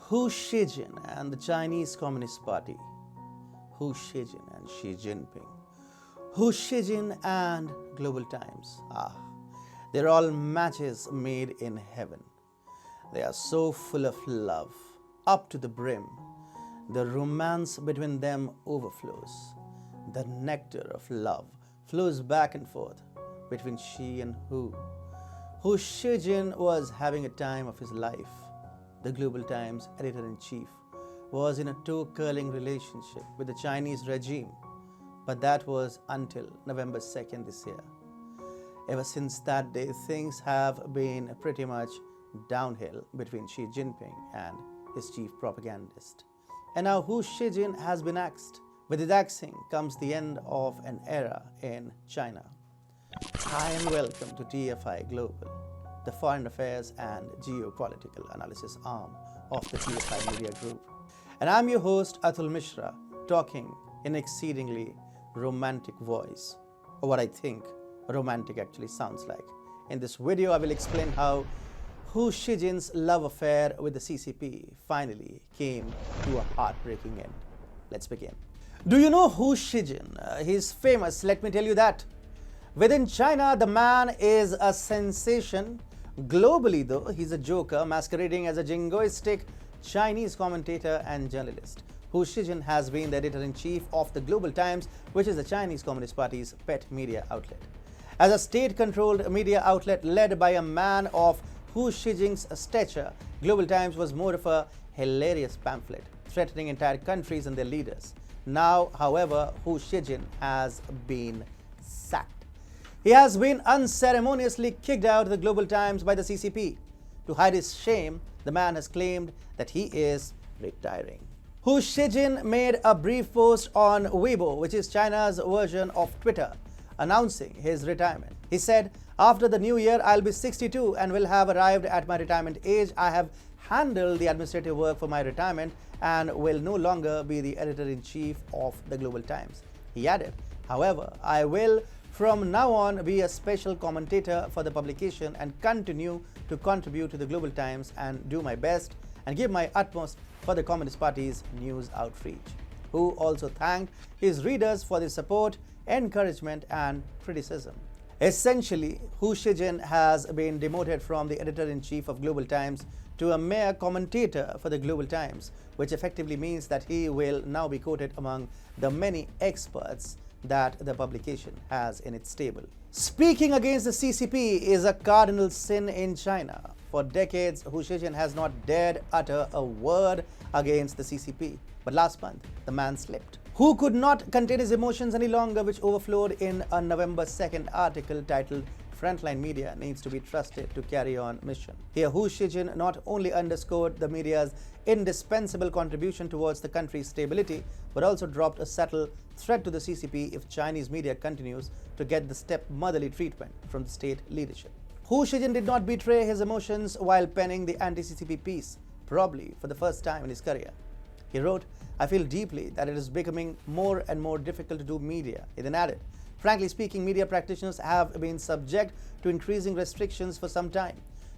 Hu Xijin and the Chinese Communist Party. Hu Xijin and Xi Jinping. Hu Xijin and Global Times. They're all matches made in heaven. They are so full of love, up to the brim. The romance between them overflows. The nectar of love flows back and forth between Xi and Hu. Hu Xijin was having a time of his life. The Global Times editor-in-chief was in a toe-curling relationship with the Chinese regime, but that was until November 2nd this year. Ever since that day, things have been pretty much downhill between Xi Jinping and his chief propagandist. And now Hu Xijin has been axed. With his axing comes the end of an era in China. Hi and welcome to TFI Global, the foreign affairs and geopolitical analysis arm of the TFI Media Group. And I'm your host Atul Mishra, talking in exceedingly romantic voice, or what I think romantic actually sounds like. In this video, I will explain how Hu Xijin's love affair with the CCP finally came to a heartbreaking end. Let's begin. Do you know Hu Xijin? He's famous, let me tell you that. Within China, the man is a sensation. Globally, though, he's a joker masquerading as a jingoistic Chinese commentator and journalist. Hu Xijin has been the editor-in-chief of the Global Times, which is the Chinese Communist Party's pet media outlet. As a state-controlled media outlet led by a man of Hu Xijin's stature, Global Times was more of a hilarious pamphlet, threatening entire countries and their leaders. Now, however, Hu Xijin has been sacked. He has been unceremoniously kicked out of the Global Times by the CCP. To hide his shame, the man has claimed that he is retiring. Hu Xijin made a brief post on Weibo, which is China's version of Twitter, announcing his retirement. He said, "After the new year, I'll be 62 and will have arrived at my retirement age. I have handled the administrative work for my retirement and will no longer be the editor-in-chief of the Global Times." He added, "However, I will from now on be a special commentator for the publication and continue to contribute to the Global Times and do my best and give my utmost for the Communist Party's news outreach." Hu also thanked his readers for their support, encouragement and criticism. Essentially, Hu Xijin has been demoted from the editor-in-chief of Global Times to a mere commentator for the Global Times, which effectively means that he will now be quoted among the many experts that the publication has in its stable. Speaking against the CCP is a cardinal sin in China. For decades, Hu Xijin has not dared utter a word against the CCP. But last month, the man slipped. Hu could not contain his emotions any longer, which overflowed in a November 2nd article titled "Frontline Media Needs to be Trusted to Carry on Mission." Here, Hu Xijin not only underscored the media's indispensable contribution towards the country's stability, but also dropped a subtle threat to the CCP if Chinese media continues to get the stepmotherly treatment from the state leadership. Hu Xijin did not betray his emotions while penning the anti-CCP piece, probably for the first time in his career. He wrote, "I feel deeply that it is becoming more and more difficult to do media." He then added, "Frankly speaking, media practitioners have been subject to increasing restrictions for some time.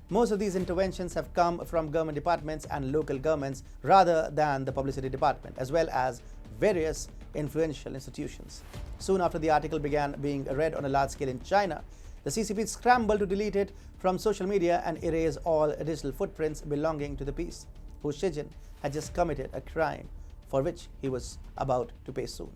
Most of these interventions have come from government departments and local governments rather than the publicity department, as well as various influential institutions." Soon after the article began being read on a large scale in China, the CCP scrambled to delete it from social media and erase all digital footprints belonging to the piece. Hu Xijin had just committed a crime for which he was about to pay soon.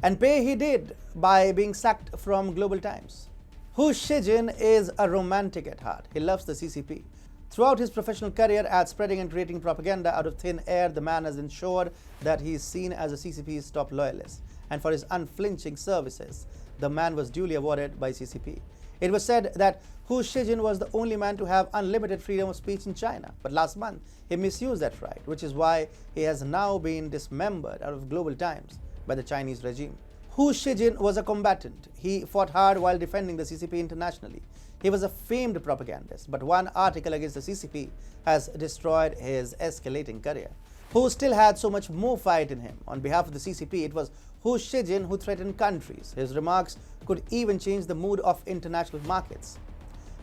And pay he did by being sacked from Global Times. Hu Xijin is a romantic at heart. He loves the CCP. Throughout his professional career at spreading and creating propaganda out of thin air, the man has ensured that he is seen as the CCP's top loyalist. And for his unflinching services, the man was duly awarded by CCP. It was said that Hu Xijin was the only man to have unlimited freedom of speech in China. But last month, he misused that right, which is why he has now been dismembered out of Global Times by the Chinese regime. Hu Xijin was a combatant. He fought hard while defending the CCP internationally. He was a famed propagandist, but one article against the CCP has destroyed his escalating career. Hu still had so much more fight in him. On behalf of the CCP, it was Hu Xijin who threatened countries. His remarks could even change the mood of international markets.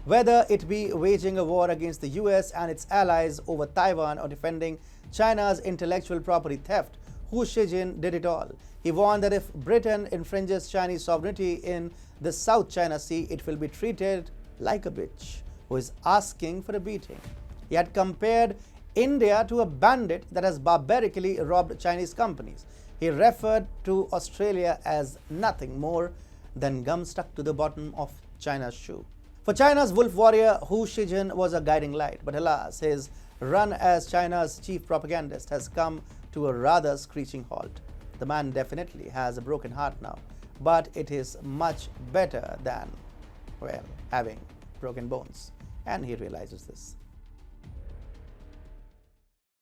Whether it be waging a war against the US and its allies over Taiwan or defending China's intellectual property theft, Hu Xijin did it all. He warned that if Britain infringes Chinese sovereignty in the South China Sea, it will be treated like a bitch who is asking for a beating. He had compared India to a bandit that has barbarically robbed Chinese companies. He referred to Australia as nothing more than gum stuck to the bottom of China's shoe. For China's wolf warrior, Hu Xijin was a guiding light, but alas, his run as China's chief propagandist has come to a rather screeching halt. The man definitely has a broken heart now, but it is much better than, well, having broken bones, and he realizes this.